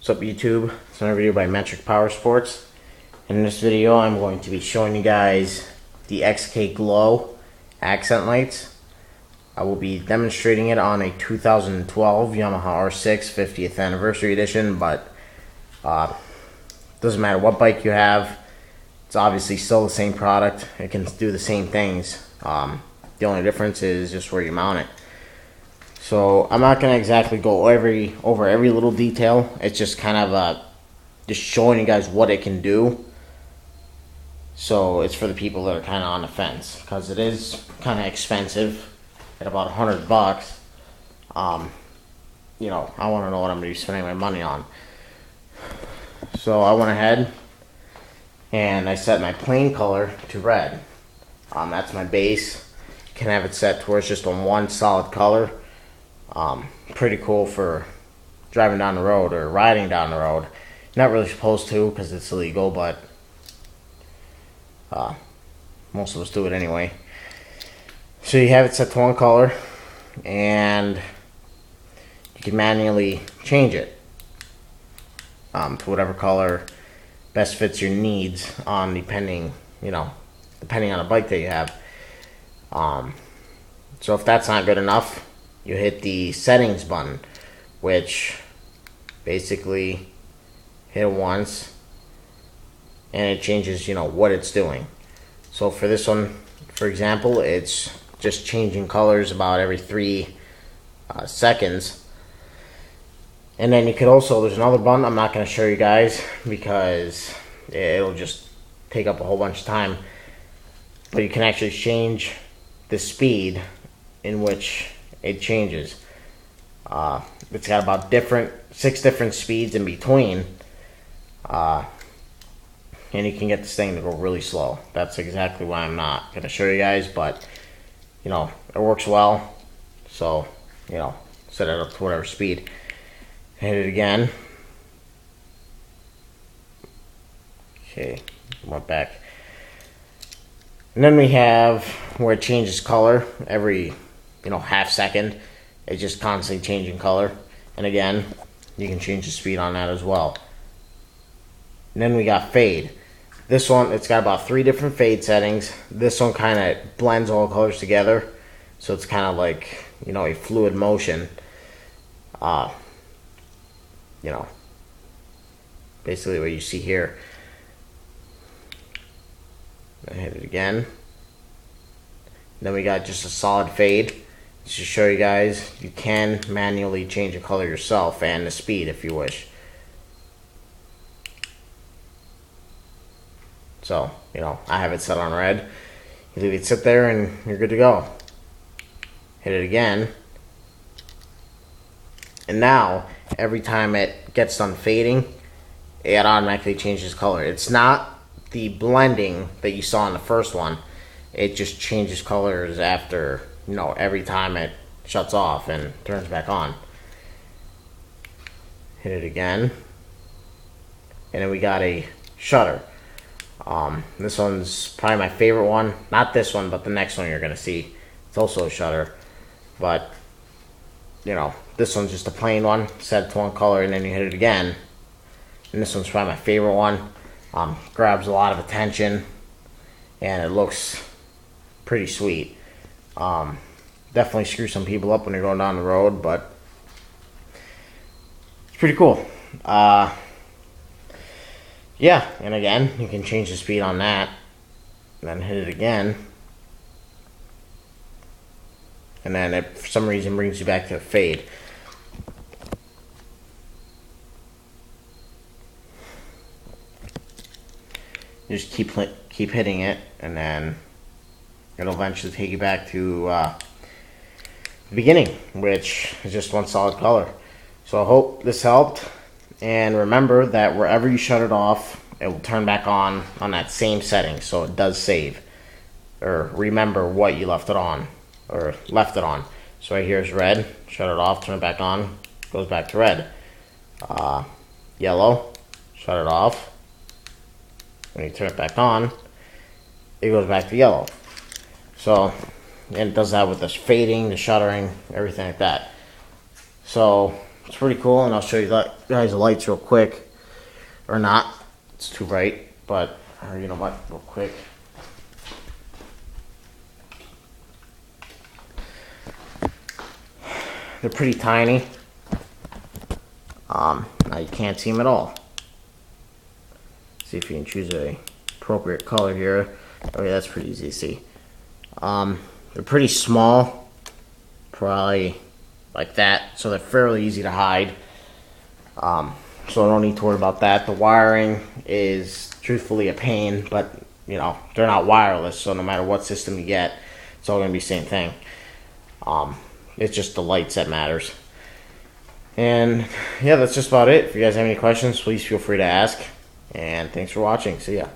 What's up YouTube? It's another video by Metric Power Sports. In this video I'm going to be showing you guys the Xkglow accent lights. I will be demonstrating it on a 2012 Yamaha R6 50th anniversary edition, but doesn't matter what bike you have, it's obviously still the same product. It can do the same things. The only difference is just where you mount it. So I'm not going to exactly go over every little detail. It's just kind of just showing you guys what it can do. So it's for the people that are kind of on the fence, because it is kind of expensive at about $100. You know, I want to know what I'm going to be spending my money on. So I went ahead and I set my plain color to red. That's my base. You can have it set towards just on one solid color. Pretty cool for driving down the road or riding down the road. Not really supposed to because it's illegal, but most of us do it anyway. So you have it set to one color, and you can manually change it to whatever color best fits your needs depending on the bike that you have. So if that's not good enough, you hit the settings button, which basically hit it once and it changes what it's doing. So for this one, for example, it's just changing colors about every 3 seconds. And then you could also, there's another button I'm not going to show you guys because it'll just take up a whole bunch of time, but you can actually change the speed in which it changes. It's got about 6 different speeds in between, and you can get this thing to go really slow. That's exactly why I'm not going to show you guys, but it works well. So set it up to whatever speed. Hit it again. Okay, went back. And then we have where it changes color every half second. It's just constantly changing color. And again, you can change the speed on that as well. And then we got fade. This one, it's got about 3 different fade settings. This one kind of blends all colors together, so it's kind of like a fluid motion. Basically what you see here. I hit it again. Then we got just a solid fade. Just to show you guys, you can manually change the color yourself and the speed if you wish. So, I have it set on red. You leave it sit there and you're good to go. Hit it again. And now, every time it gets done fading, it automatically changes color. It's not the blending that you saw in the first one. It just changes colors after, every time it shuts off and turns back on. Hit it again. And then we got a shutter. This one's probably my favorite one. Not this one, but the next one you're going to see. It's also a shutter. But, this one's just a plain one. Set to one color and then you hit it again. And this one's probably my favorite one. Grabs a lot of attention. And it looks pretty sweet. Definitely screw some people up when you're going down the road, but it's pretty cool. Yeah, and again, you can change the speed on that. Then hit it again. And then it, for some reason, brings you back to a fade. You just keep hitting it, and then it'll eventually take you back to the beginning, which is just one solid color. So I hope this helped. And remember that wherever you shut it off, it will turn back on that same setting, so it does save. Or remember what you left it on. So right here is red. Shut it off, turn it back on, goes back to red. Yellow, shut it off. When you turn it back on, it goes back to yellow. So, and it does that with this fading, the shuttering, everything like that. So it's pretty cool, and I'll show you guys the lights real quick. Or not. It's too bright, but you know what? Real quick. They're pretty tiny. Now you can't see them at all. See if you can choose a appropriate color here. Okay, that's pretty easy to see. They're pretty small, probably like that, so they're fairly easy to hide. So I don't need to worry about that. The wiring is truthfully a pain, but you know, they're not wireless, so no matter what system you get, it's all gonna be the same thing. It's just the lights that matters. And yeah, that's just about it. If you guys have any questions, please feel free to ask. And thanks for watching. See ya.